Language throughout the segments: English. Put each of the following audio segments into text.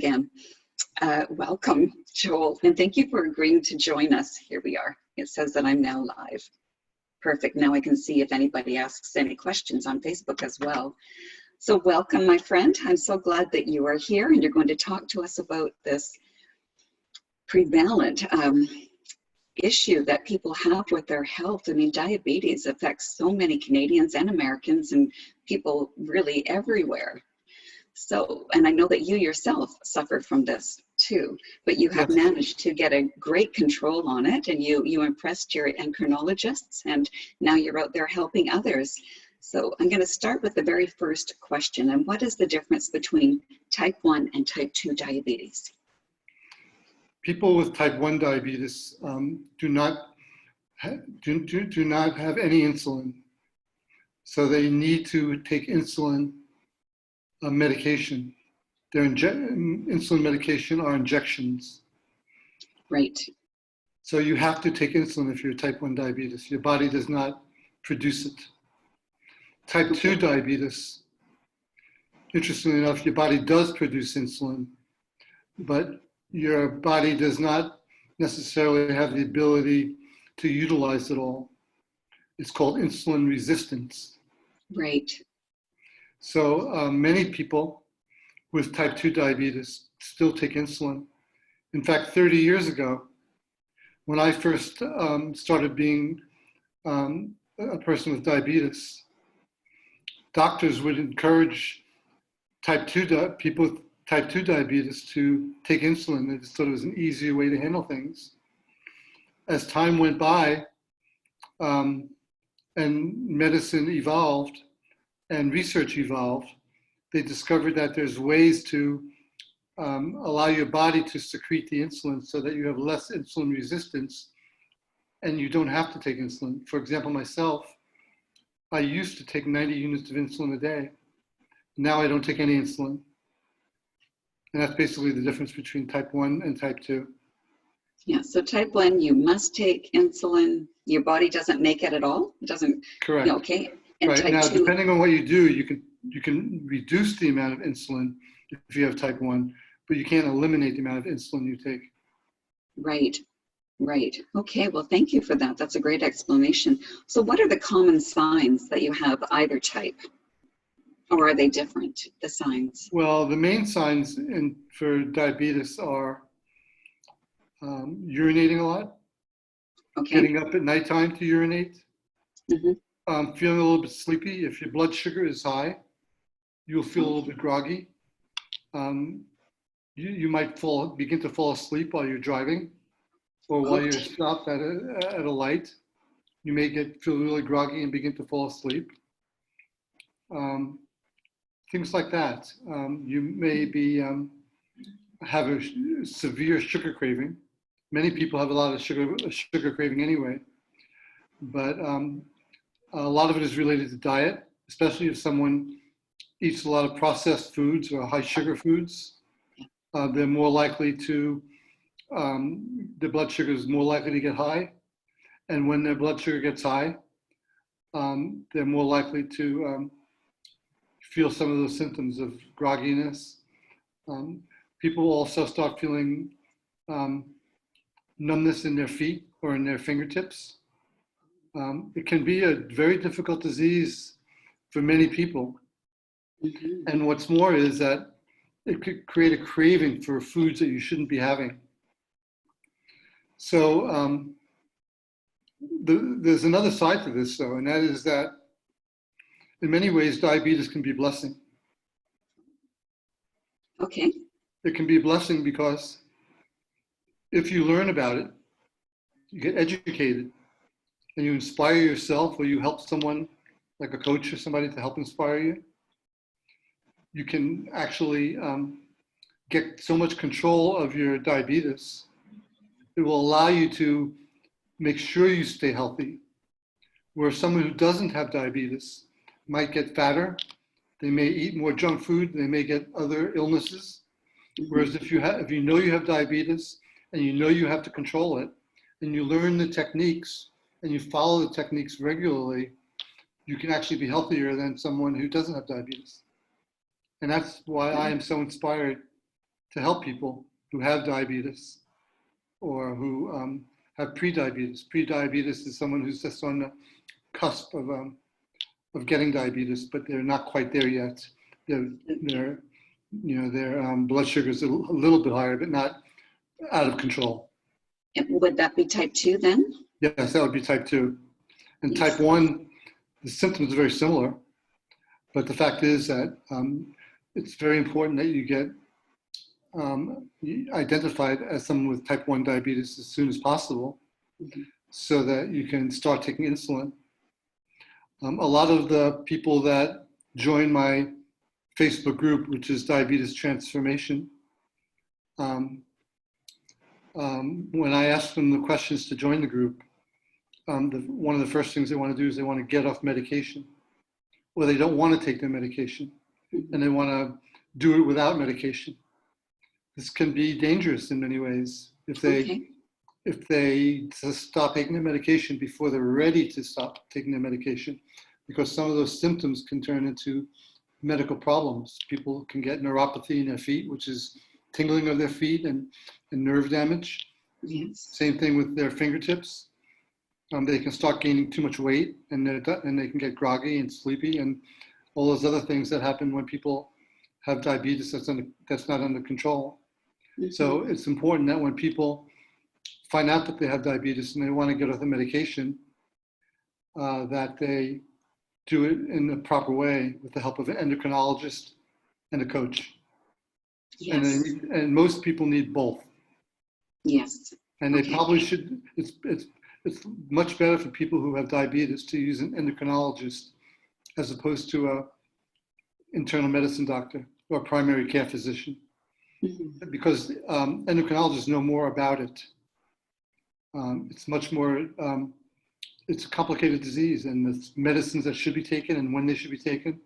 again. Welcome, Joel, and thank you for agreeing to join us. Here we are. It says that I'm now live. Perfect. Now I can see if anybody asks any questions on Facebook as well. So welcome, my friend. I'm so glad that you are here and you're going to talk to us about this prevalent issue that people have with their health. I mean, diabetes affects so many Canadians and Americans and people really everywhere. So, and I know that you yourself suffer from this too, but you have managed to get a great control on it, and you impressed your endocrinologists, and now you're out there helping others. So I'm going to start with the very first question. And what is the difference between type 1 and type 2 diabetes? People with type 1 diabetes do not have any insulin. So they need to take insulin medication. Their insulin medication are injections. Right. So you have to take insulin if you're type 1 diabetes. Your body does not produce it. Type 2 diabetes, interestingly enough, your body does produce insulin, but your body does not necessarily have the ability to utilize it all. It's called insulin resistance. Right. So many people with type 2 diabetes still take insulin. In fact, 30 years ago, when I first started being a person with diabetes, doctors would encourage people with type 2 diabetes to take insulin. They just thought it was an easier way to handle things. As time went by and medicine evolved and research evolved, they discovered that there's ways to allow your body to secrete the insulin so that you have less insulin resistance and you don't have to take insulin. For example, myself, I used to take 90 units of insulin a day. Now I don't take any insulin. And that's basically the difference between type 1 and type 2. Yeah, so type 1, you must take insulin. Your body doesn't make it at all? It doesn't? Correct. Okay. And right. type Now, 2, depending on what you do, you can reduce the amount of insulin if you have type 1, but you can't eliminate the amount of insulin you take. Right. Right. Okay. Well, thank you for that. That's a great explanation. So what are the common signs that you have either type? Or are they different, the signs? Well, the main signs for diabetes are urinating a lot, getting up at nighttime to urinate, feeling a little bit sleepy. If your blood sugar is high, you'll feel a little bit groggy. You might begin to fall asleep while you're driving, or while you're stopped at a light. You may feel really groggy and begin to fall asleep. Things like that. You may have a severe sugar craving. Many people have a lot of sugar craving anyway, but a lot of it is related to diet, especially if someone eats a lot of processed foods or high sugar foods. They're more likely to, their blood sugar is more likely to get high. And when their blood sugar gets high, they're more likely to feel some of those symptoms of grogginess. People also start feeling numbness in their feet or in their fingertips. It can be a very difficult disease for many people. And what's more is that it could create a craving for foods that you shouldn't be having. So there's another side to this though, and that is that in many ways, diabetes can be a blessing. Okay. It can be a blessing because if you learn about it, you get educated, and you inspire yourself, or you help someone, like a coach or somebody, to help inspire you, you can actually get so much control of your diabetes. It will allow you to make sure you stay healthy. Where someone who doesn't have diabetes might get fatter, they may eat more junk food, they may get other illnesses. Whereas if you know you have diabetes and you know you have to control it, and you learn the techniques and you follow the techniques regularly, you can actually be healthier than someone who doesn't have diabetes. And that's why I am so inspired to help people who have diabetes or who have prediabetes. Prediabetes is someone who's just on the cusp of getting diabetes, but they're not quite there yet. Their blood sugar is a little bit higher, but not out of control. And would that be type 2 then? Yes, that would be type 2. And Yes. type 1, the symptoms are very similar, but the fact is that it's very important that you get identified as someone with type 1 diabetes as soon as possible, so that you can start taking insulin. A lot of the people that join my Facebook group, which is Diabetes Transformation, when I ask them the questions to join the group, one of the first things they want to do is they want to get off medication, or they don't want to take their medication, and they want to do it without medication. This can be dangerous in many ways if they just stop taking their medication before they're ready to stop taking their medication, because some of those symptoms can turn into medical problems. People can get neuropathy in their feet, which is tingling of their feet and nerve damage. Yes. Same thing with their fingertips. They can start gaining too much weight, and they can get groggy and sleepy, and all those other things that happen when people have diabetes that's not under control. So it's important that when people find out that they have diabetes and they want to get off the medication, that they do it in the proper way with the help of an endocrinologist and a coach. Yes. And most people need both. Yes. And they probably should. It's much better for people who have diabetes to use an endocrinologist as opposed to a internal medicine doctor or a primary care physician, because endocrinologists know more about it. It's much more, it's a complicated disease, and the medicines that should be taken and when they should be taken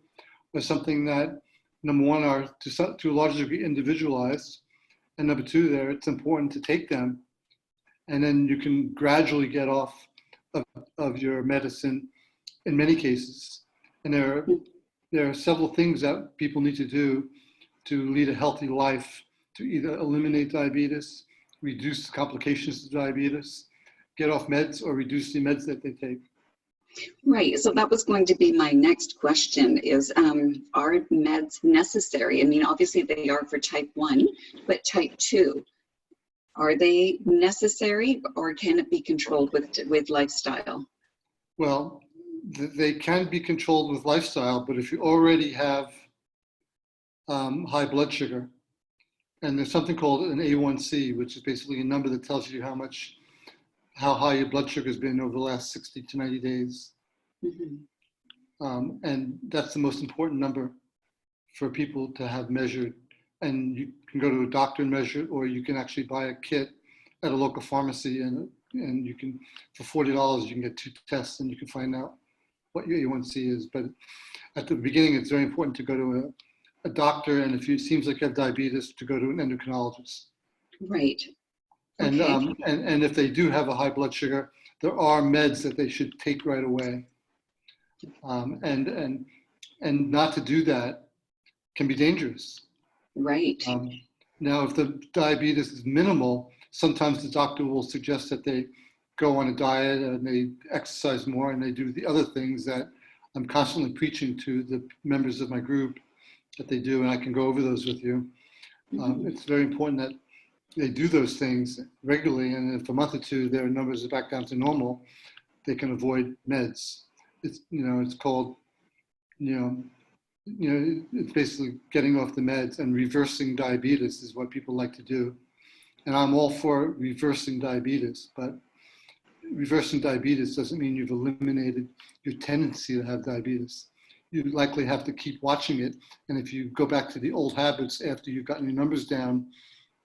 are something that, number one, are to a large degree individualized, and number two, it's important to take them, and then you can gradually get off of your medicine in many cases. And there are several things that people need to do to lead a healthy life, to either eliminate diabetes, reduce the complications of diabetes, get off meds, or reduce the meds that they take. Right. So that was going to be my next question is, are meds necessary? I mean, obviously they are for type 1, but type 2, are they necessary, or can it be controlled with lifestyle? Well, they can be controlled with lifestyle, but if you already have high blood sugar, and there's something called an A1C, which is basically a number that tells you how high your blood sugar has been over the last 60 to 90 days. And that's the most important number for people to have measured. And you can go to a doctor and measure it, or you can actually buy a kit at a local pharmacy, and you can, for $40, you can get 2 tests and you can find out what your A1C is. But at the beginning, it's very important to go to a doctor, and if it seems like you have diabetes, to go to an endocrinologist. Right. And, okay. and if they do have a high blood sugar, there are meds that they should take right away. And not to do that can be dangerous. Right. Now, if the diabetes is minimal, sometimes the doctor will suggest that they go on a diet and they exercise more and they do the other things that I'm constantly preaching to the members of my group that they do, and I can go over those with you. It's very important that they do those things regularly, and if a month or two their numbers are back down to normal, they can avoid meds. It's called, it's basically getting off the meds, and reversing diabetes is what people like to do. And I'm all for reversing diabetes, but reversing diabetes doesn't mean you've eliminated your tendency to have diabetes. You likely have to keep watching it. And if you go back to the old habits after you've gotten your numbers down,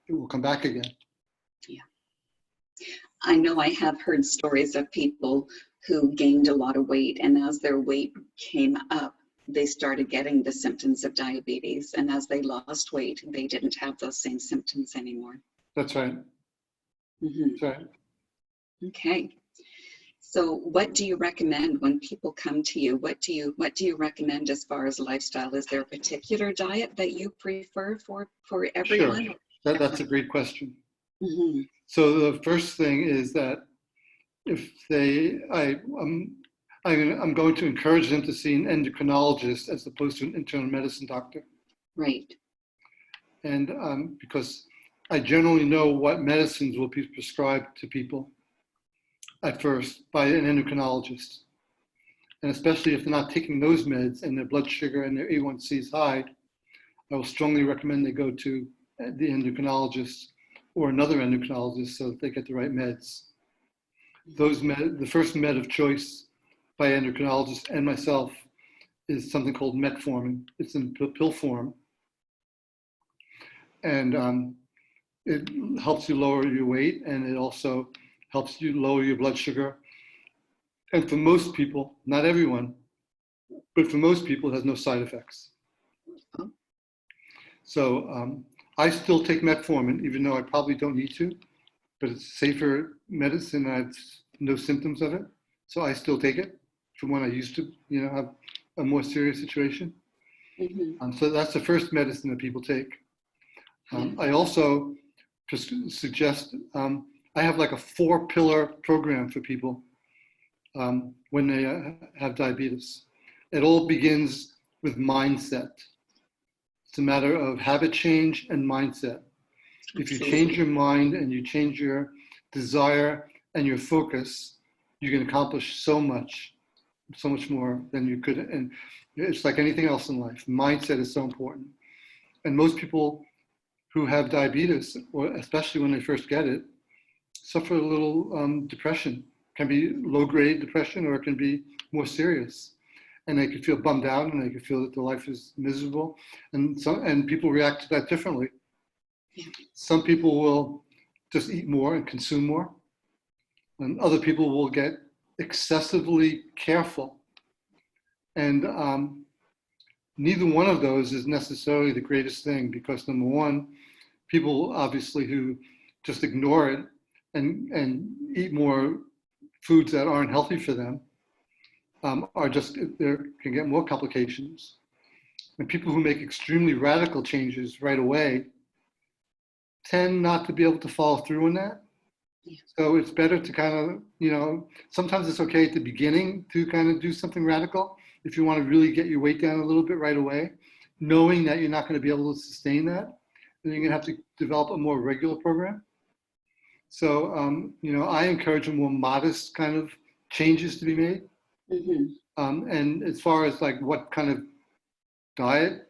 it will come back again. Yeah. I know I have heard stories of people who gained a lot of weight, and as their weight came up, they started getting the symptoms of diabetes. And as they lost weight, they didn't have those same symptoms anymore. That's right. That's right. Okay. So what do you recommend when people come to you? What do you recommend as far as lifestyle? Is there a particular diet that you prefer for everyone? That's a great question. Hmm. So the first thing is that if I'm going to encourage them to see an endocrinologist as opposed to an internal medicine doctor. Right. And because I generally know what medicines will be prescribed to people at first by an endocrinologist. And especially if they're not taking those meds and their blood sugar and their A1C is high, I will strongly recommend they go to the endocrinologist or another endocrinologist so that they get the right meds. The first med of choice by endocrinologists and myself is something called metformin. It's in pill form, and it helps you lower your weight, and it also helps you lower your blood sugar. And for most people, not everyone, but for most people, it has no side effects. Oh. So I still take metformin, even though I probably don't need to, but it's safer medicine. I have no symptoms of it, so I still take it from when I used to, have a more serious situation. Mm-hmm. So that's the first medicine that people take. I also just suggest, I have like a 4-pillar program for people when they have diabetes. It all begins with mindset. It's a matter of habit change and mindset. If you change your mind and you change your desire and your focus, you can accomplish so much more than you could. And it's like anything else in life. Mindset is so important. And most people who have diabetes, or especially when they first get it, suffer a little depression. It can be low-grade depression, or it can be more serious. And they could feel bummed out, and they could feel that their life is miserable. And people react to that differently. Yeah. Some people will just eat more and consume more, and other people will get excessively careful. And neither one of those is necessarily the greatest thing, because number one, people obviously who just ignore it and eat more foods that aren't healthy for them can get more complications. And people who make extremely radical changes right away tend not to be able to follow through on that. Yeah. So it's better to kind of, sometimes it's okay at the beginning to kind of do something radical if you want to really get your weight down a little bit right away, knowing that you're not going to be able to sustain that. Then you're going to have to develop a more regular program. So, I encourage a more modest kind of changes to be made. Mm-hmm. And as far as like what kind of diet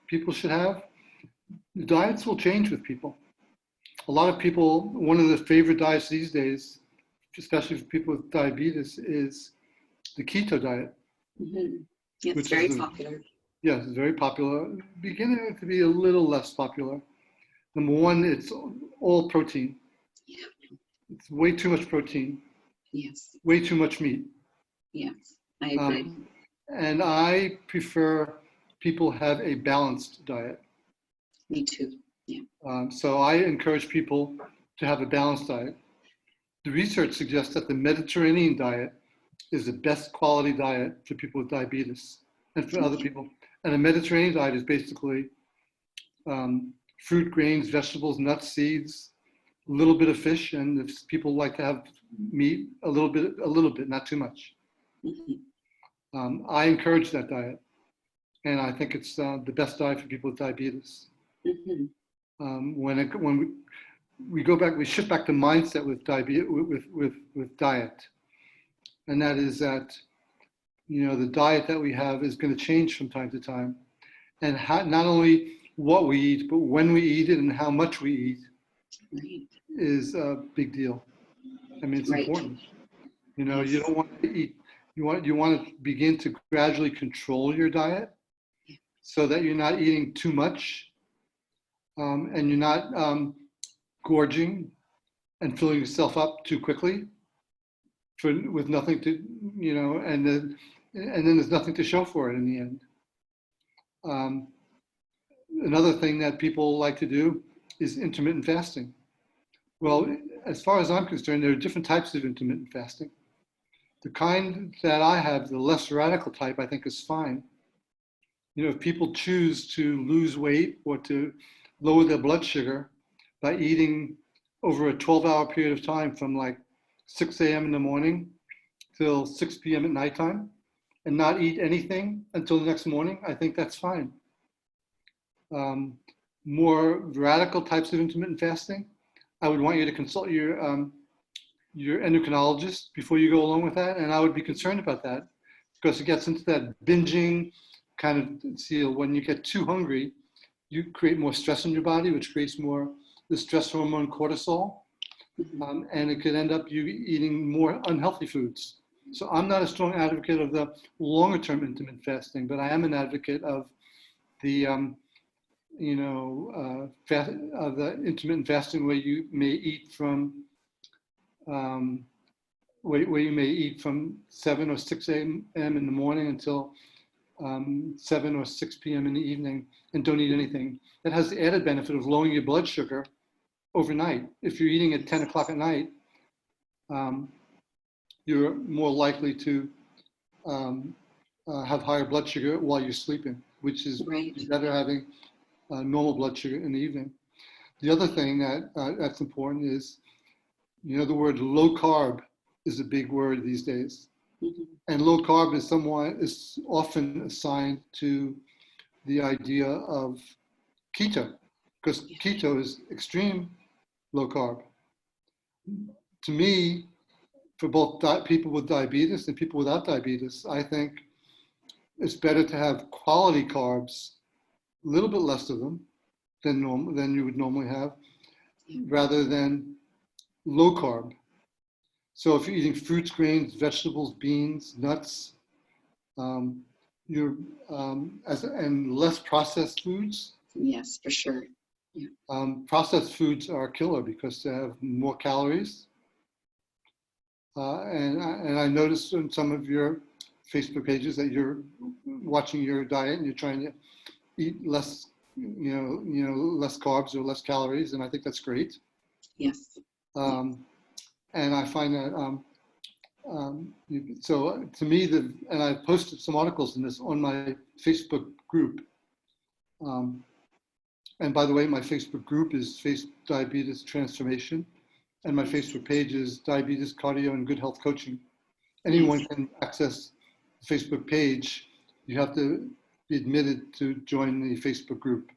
people should have, diets will change with people. A lot of people, one of the favorite diets these days, especially for people with diabetes, is the keto diet. Mm-hmm. It's which very is popular. Yes, it's very popular. Beginning to be a little less popular. Number one, it's all protein. Yeah. It's way too much protein. Yes. Way too much meat. Yes, I agree. And I prefer people have a balanced diet. Me too. Yeah. So I encourage people to have a balanced diet. The research suggests that the Mediterranean diet is the best quality diet for people with diabetes and for other people. And a Mediterranean diet is basically fruit, grains, vegetables, nuts, seeds, a little bit of fish, and if people like to have meat, a little bit, not too much. Mm-hmm. I encourage that diet, and I think it's the best diet for people with diabetes. Mm-hmm. When we go back, we shift back to mindset with diabetes, with diet, and that is that the diet that we have is going to change from time to time, and not only what we eat, but when we eat it and how much we eat Right. is a big deal. I mean, it's Right. important. You Yes. don't want to eat. You want to begin to gradually control your diet, so that you're not eating too much, and you're not gorging and filling yourself up too quickly with nothing to, and then there's nothing to show for it in the end. Another thing that people like to do is intermittent fasting. Well, as far as I'm concerned, there are different types of intermittent fasting. The kind that I have, the less radical type, I think is fine. If people choose to lose weight or to lower their blood sugar by eating over a 12-hour period of time from like 6 a.m. in the morning till 6 p.m. at nighttime and not eat anything until the next morning, I think that's fine. More radical types of intermittent fasting, I would want you to consult your endocrinologist before you go along with that, and I would be concerned about that because it gets into that binging kind of deal. When you get too hungry, you create more stress in your body, which creates more the stress hormone cortisol, and it could end up you eating more unhealthy foods. So I'm not a strong advocate of the longer-term intermittent fasting, but I am an advocate of the of the intermittent fasting where you may eat from where you may eat from 7 or 6 a.m. in the morning until 7 or 6 p.m. in the evening and don't eat anything. That has the added benefit of lowering your blood sugar overnight. If you're eating at 10 o'clock at night, you're more likely to have higher blood sugar while you're sleeping, which is better having normal blood sugar in the evening. The other thing that's important is, the word low carb is a big word these days. And low carb is often assigned to the idea of keto, because keto is extreme low carb. To me, for both people with diabetes and people without diabetes, I think it's better to have quality carbs, a little bit less of them than you would normally have, rather than low carb. So if you're eating fruits, grains, vegetables, beans, nuts, and less processed foods. Yes, for sure. Yeah. Processed foods are a killer because they have more calories. And I noticed in some of your Facebook pages that you're watching your diet and you're trying to eat less, less carbs or less calories, and I think that's great. Yes. And I find that so to me, and I posted some articles in this on my Facebook group. And by the way, my Facebook group is Face Diabetes Transformation, and my Facebook page is Diabetes, Cardio, and Good Health Coaching. Anyone can access the Facebook page. You have to be admitted to join the Facebook group.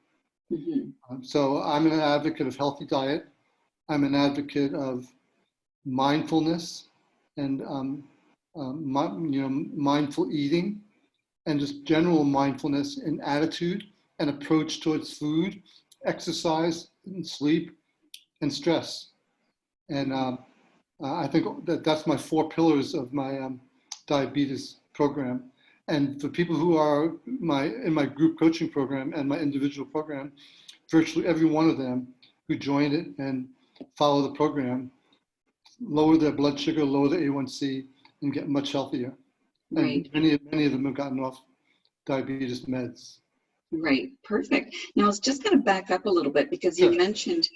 So I'm an advocate of healthy diet. I'm an advocate of mindfulness and mindful eating, and just general mindfulness in attitude and approach towards food, exercise, and sleep, and stress. And I think that's my 4 pillars of my diabetes program. And for people who are in my group coaching program and my individual program, virtually every one of them who join it and follow the program lower their blood sugar, lower the A1C, and get much healthier. Right. And many of them have gotten off diabetes meds. Right. Perfect. Now I was just going to back up a little bit because you mentioned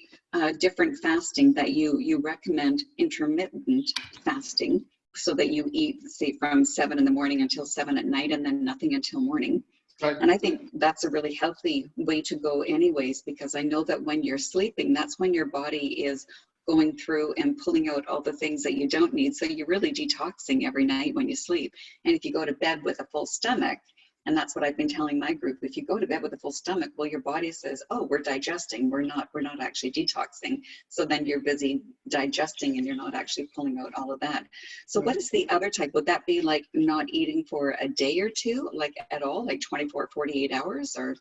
different fasting, that you recommend intermittent fasting, so that you eat, say, from 7 in the morning until 7 at night and then nothing until morning. Right. And I think that's a really healthy way to go anyways, because I know that when you're sleeping, that's when your body is going through and pulling out all the things that you don't need. So you're really detoxing every night when you sleep. And if you go to bed with a full stomach, and that's what I've been telling my group, if you go to bed with a full stomach, well, your body says, oh, we're digesting, we're not actually detoxing. So then you're busy digesting and you're not actually pulling out all of that. So what is the other type? Would that be like not eating for a day or two, like at all, like 24, 48 hours, or?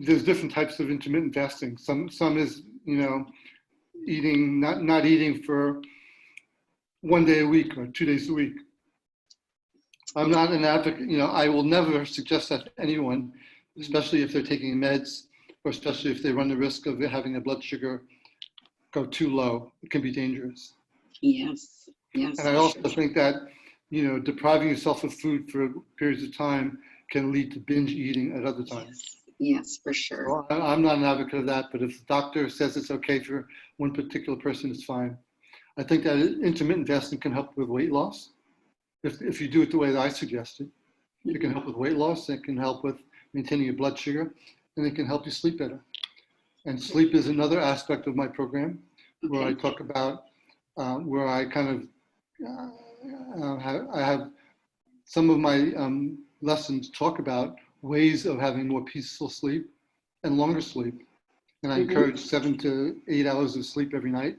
There's different types of intermittent fasting. Some is, eating, not eating for 1 day a week or 2 days a week. I'm not an advocate, I will never suggest that to anyone, especially if they're taking meds, or especially if they run the risk of having their blood sugar go too low. It can be dangerous. Yes, yes. And I also think that, depriving yourself of food for periods of time can lead to binge eating at other times. Yes, for sure. So I'm not an advocate of that, but if the doctor says it's okay for one particular person, it's fine. I think that intermittent fasting can help with weight loss. If you do it the way that I suggested, it can help with weight loss, it can help with maintaining your blood sugar, and it can help you sleep better. And sleep is another aspect of my program where I Okay. talk about, where I kind of, I have some of my lessons talk about ways of having more peaceful sleep and longer sleep. And I Hmm. encourage 7 to 8 hours of sleep every night.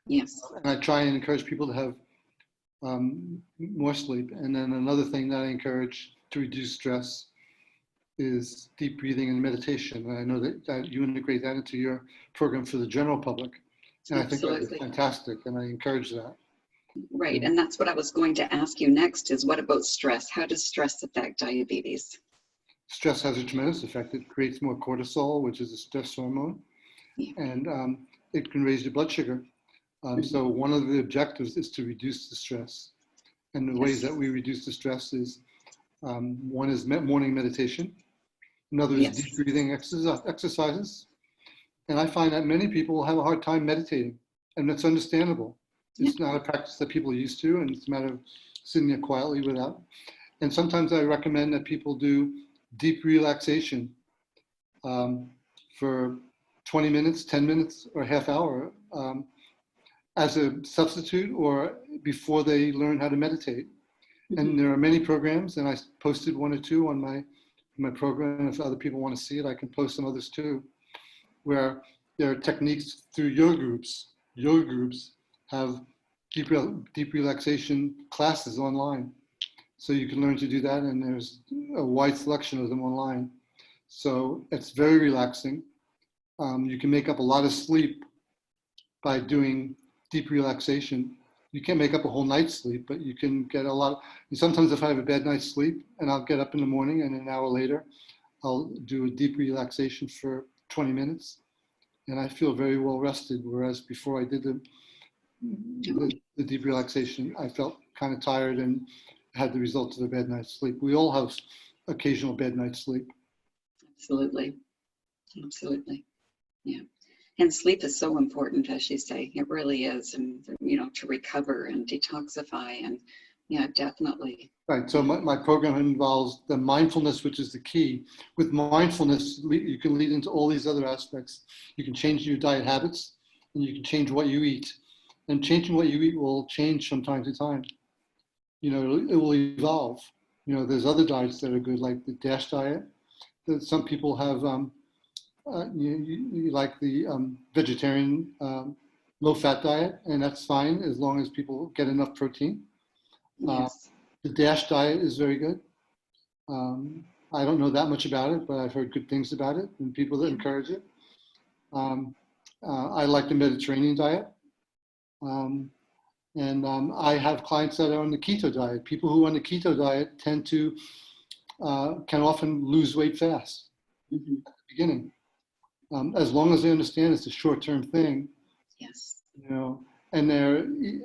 Yes. And I try and encourage people to have more sleep. And then another thing that I encourage to reduce stress is deep breathing and meditation. And I know that you integrate that into your program for the general public. And I think that is Absolutely. fantastic. And I encourage that. Right. And And that's what I was going to ask you next is what about stress? How does stress affect diabetes? stress has a tremendous effect. It creates more cortisol, which is a stress hormone, Yeah. and it can raise your blood sugar. Hmm. So one of the objectives is to reduce the stress. And the ways Yes. that we reduce the stress is one is morning meditation. Another is deep Yes. breathing exercises. And I find that many people have a hard time meditating, and that's understandable. Yeah. It's not a practice that people are used to, and it's a matter of sitting there quietly without. And sometimes I recommend that people do deep relaxation um, for 20 minutes, 10 minutes, or a half hour as a substitute or before they learn how to meditate. Hmm. And there are many programs, and I posted one or two on my program. If other people want to see it, I can post some others too, where there are techniques through yoga groups. Yoga groups have deep relaxation classes online. So you can learn to do that, and there's a wide selection of them online. So it's very relaxing. You can make up a lot of sleep by doing deep relaxation. You can't make up a whole night's sleep, but you can get a lot. Sometimes if I have a bad night's sleep and I'll get up in the morning and an hour later, I'll do a deep relaxation for 20 minutes and I feel very well rested. Whereas before I did Oh, the deep relaxation, I felt kind of tired and had the results of a bad night's sleep. We all have occasional bad night's sleep. absolutely. Absolutely. Yeah. And sleep is so important, as you say. It really is. And, to recover and detoxify. And yeah, definitely. Right. So Yeah. my program involves the mindfulness, which is the key. With mindfulness, you can lead into all these other aspects. You can change your diet habits and you can change what you eat. And changing what you eat will change from time to time. It will evolve. There's other diets that are good, like the DASH diet. That some people have, you like the vegetarian low-fat diet, and that's fine as long as people get enough protein. Uh, Yes. the DASH diet is very good. Um, I don't know that much about it, but I've heard good things about it and people that Yeah. encourage it. Um, I like the Mediterranean diet. Um, and I have clients that are on the keto diet. People who are on the keto diet tend to, can often lose weight fast Hmm. at the beginning. As long as they understand it's a short-term thing, Yes. you know, and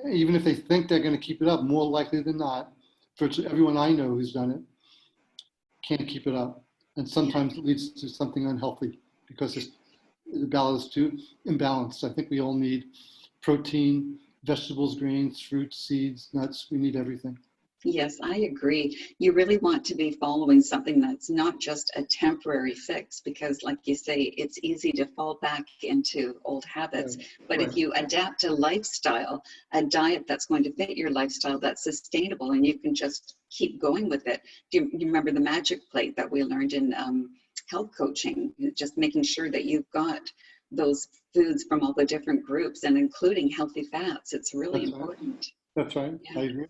even if they think they're going to keep it up, more likely than not, virtually everyone I know who's done it can't keep it up. And Yeah. sometimes it leads to something unhealthy because the balance is too imbalanced. I think we all need protein, vegetables, grains, fruits, seeds, nuts. We need everything. Yes, I agree. You really want to be following something that's not just a temporary fix because, like you say, it's easy to fall back into old habits. Right. But if Right. you adapt a lifestyle, a diet that's going to fit your lifestyle, that's sustainable, and you can just keep going with it. Do you remember the magic plate that we learned in health coaching? Just making sure that you've got those foods from all the different groups and including healthy fats. It's really That's right. important. That's right. Yeah. I agree.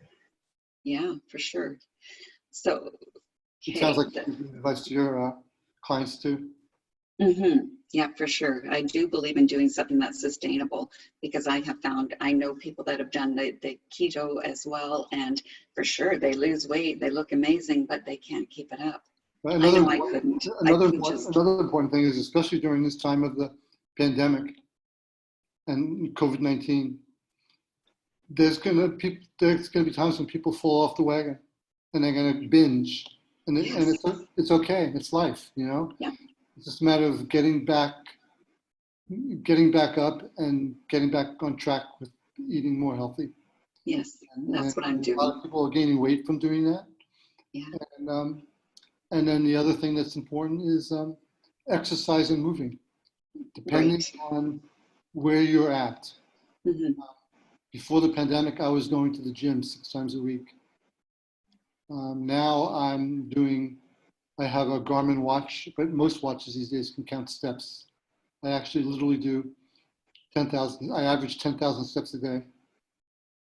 Yeah, for sure. So, It sounds okay. like you give advice to your clients too. Yeah, for sure. I do believe in doing something that's sustainable because I have found, I know people that have done the keto as well, and for sure they lose weight, they look amazing, but they can't keep it up. But I Another know I important, couldn't. I another couldn't important, just, another important thing is, especially during this time of the pandemic and COVID-19, there's gonna be times when people fall off the wagon and they're gonna binge, and yes. it's okay. It's life, you know. Yeah. It's just a matter of getting back up and getting back on track with eating more healthy. Yes. And That's what I'm a lot doing. of people are gaining weight from doing that. Yeah. And and then the other thing that's important is exercise and moving. depending Right. on where you're at. Hmm. Before the pandemic, I was going to the gym 6 times a week. Now I have a Garmin watch, but most watches these days can count steps. I actually literally do 10,000, I average 10,000 steps a day,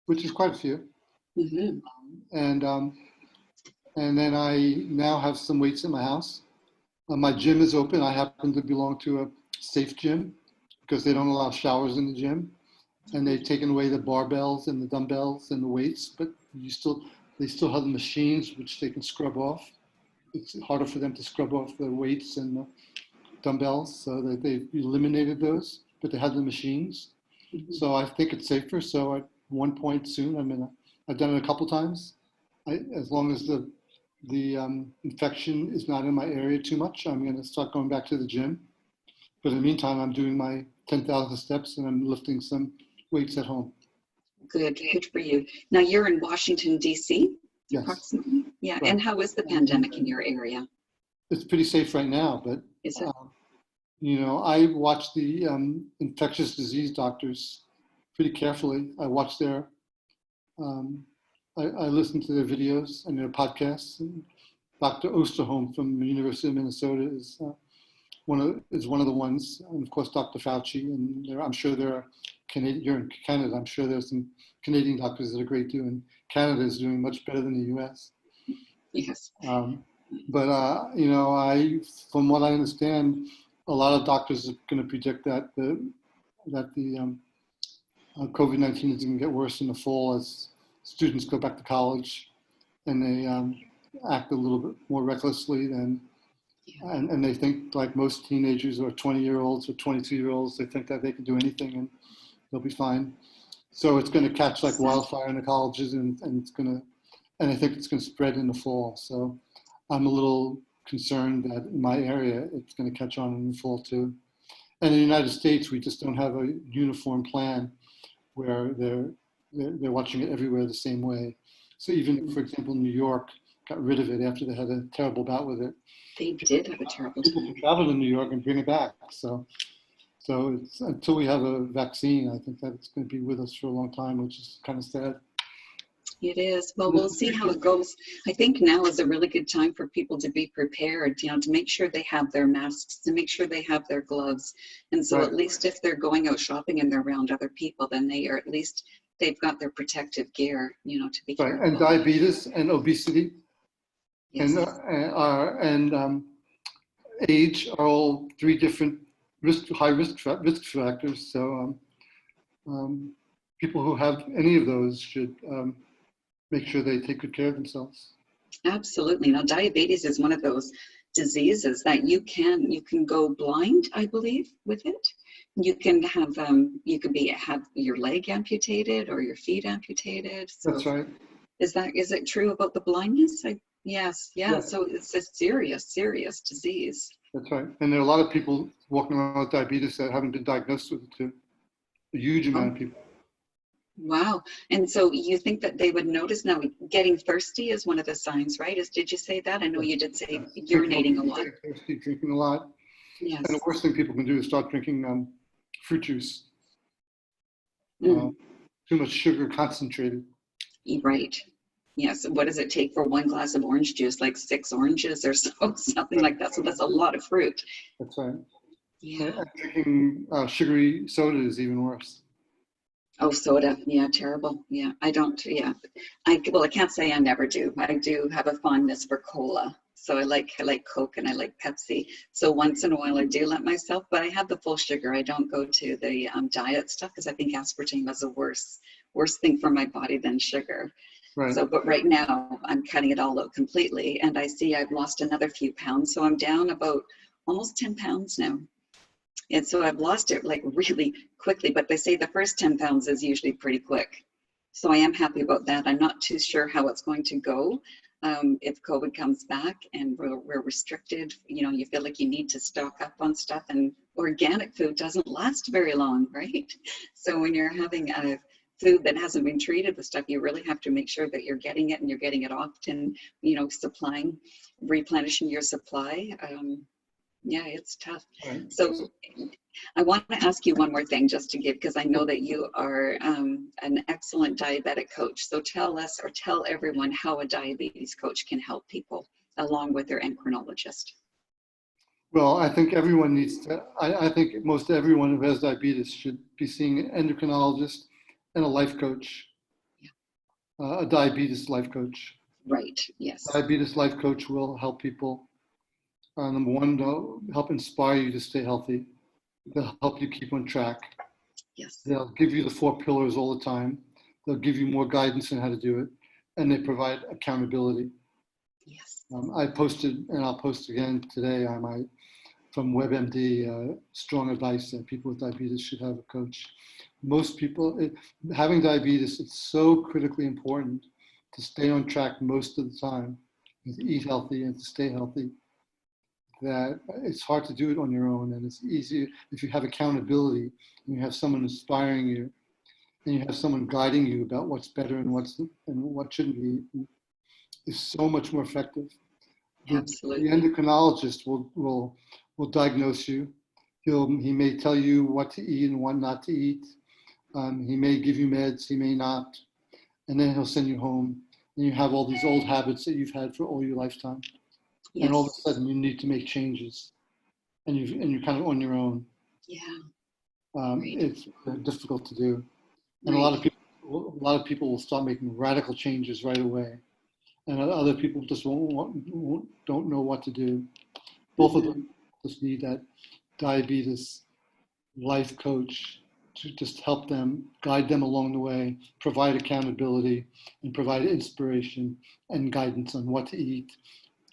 which is quite a few. Hmm. And, um, and then I now have some weights in my house. My gym is open. I happen to belong to a safe gym because they don't allow showers in the gym. And they've taken away the barbells and the dumbbells and the weights, but they still have the machines which they can scrub off. It's harder for them to scrub off the weights and the dumbbells, so that they've eliminated those, but they have the machines. Hmm. So I think it's safer. So at one point soon, I've done it a couple times. As long as the infection is not in my area too much, I'm going to start going back to the gym. But in the meantime, I'm doing my 10,000 steps and I'm lifting some weights at home. Good, good for you. Now you're in Washington, D.C., Yes, approximately. Yeah. right. And how is the And pandemic in your area? it's pretty safe right now, but Is it? uh, I watch the infectious disease doctors pretty carefully. I watch um, I listen to their videos and their podcasts. And Dr. Osterholm from the University of Minnesota is one of the ones, and of course Dr. Fauci. And I'm sure there are Canadian. You're in Canada. I'm sure there's some Canadian doctors that are great too. And Canada is doing much better than the U.S. Yes. Um, but from what I understand, a lot of doctors are going to predict that the COVID-19 is going to get worse in the fall as students go back to college and they act a little bit more recklessly Yeah. and they think, like most teenagers or 20-year-olds or 22-year-olds, they think that they can do anything and they'll be fine. So it's going to catch like wildfire in the colleges, and I think it's going to spread in the fall. So I'm a little concerned that in my area, it's going to catch on in the fall too. And in the United States, we just don't have a uniform plan where they're watching it everywhere the same way. So even, for example, New York got rid of it after they had a terrible bout with it. They did have a terrible People can time. travel to New York and bring it back. So it's, until we have a vaccine, I think that it's going to be with us for a long time, which is kind of sad. It is. Well, we'll see how it goes. I think now is a really good time for people to be prepared, to make sure they have their masks, to make sure they have their gloves. And so Right, at least if they're going out shopping and they're around other people, then they are at least they've got their protective gear, to be right. And careful. diabetes and obesity and Yes. age are all three different high risk factors. So um, people who have any of those should make sure they take good care of themselves. Absolutely. Now, diabetes is one of those diseases that you can go blind, I believe, with it. You can have your leg amputated or your feet amputated. That's So right. is it true about the blindness? Yes, yeah. Yeah, So it's a serious, serious disease. that's right. And there are a lot of people walking around with diabetes that haven't been diagnosed with it too. A huge amount Oh, of people. wow. And so you think that they would notice now getting thirsty is one of the signs, right? Did you say that? I know Yes, you did say yes. urinating a lot. Getting thirsty, drinking a lot. And the Yes. worst thing people can do is start drinking fruit juice. Uh, Mm. too much sugar concentrated. Right. Yes. What does it take for one glass of orange juice? Like 6 oranges or so, something Right. like that. So that's a lot of fruit. That's right. Yeah. And drinking sugary soda is even worse. Oh, soda. Yeah, terrible. Yeah, I don't. Yeah, well, I can't say I never do. I do have a fondness for cola. So I like Coke and I like Pepsi. So once in a while I do let myself, but I have the full sugar. I don't go to the diet stuff because I think aspartame is a worse thing for my body than sugar. Right. So, but right now I'm cutting it all out completely, and I see I've lost another few pounds. So I'm down about almost 10 pounds now. And so I've lost it like really quickly, but they say the first 10 pounds is usually pretty quick. So I am happy about that. I'm not too sure how it's going to go. If COVID comes back and we're restricted, you feel like you need to stock up on stuff, and organic food doesn't last very long, right? So when you're having a food that hasn't been treated with stuff, you really have to make sure that you're getting it and you're getting it often, replenishing your supply. Yeah, it's tough. Right. So I want to ask you one more thing just to give, because I know that you are an excellent diabetic coach. So tell us, or tell everyone, how a diabetes coach can help people along with their endocrinologist. Well, I think everyone needs to, I think most everyone who has diabetes should be seeing an endocrinologist and a life coach, a diabetes life coach. Right, yes. Diabetes life coach will help people, number one, they'll help inspire you to stay healthy. They'll help you keep on track. Yes. They'll give you the 4 pillars all the time. They'll give you more guidance on how to do it. And they provide accountability. Yes. I posted, and I'll post again today on my, from WebMD, strong advice that people with diabetes should have a coach. Most people, having diabetes, it's so critically important to stay on track most of the time, and to eat healthy and to stay healthy, that it's hard to do it on your own. And it's easier if you have accountability and you have someone inspiring you and you have someone guiding you about what's better and what shouldn't be eaten, is so much more effective. The Absolutely. endocrinologist will diagnose you. He may tell you what to eat and what not to eat. He may give you meds, he may not, and then he'll send you home. And you have all these old habits that you've had for all your lifetime, and all of a Yes. sudden you need to make changes, and you're kind of on your own. Yeah. Right. It's difficult to do, and Right. a lot of people will start making radical changes right away, and other people just don't know what to do. Both of them just need that diabetes life coach to just help them, guide them along the way, provide accountability, and provide inspiration and guidance on what to eat,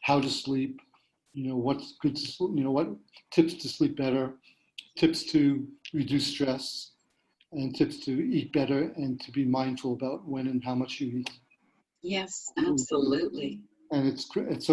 how to sleep, what's good to sleep, what tips to sleep better, tips to reduce stress, and tips to eat better and to be mindful about when and how much you eat. Yes, absolutely. And it's so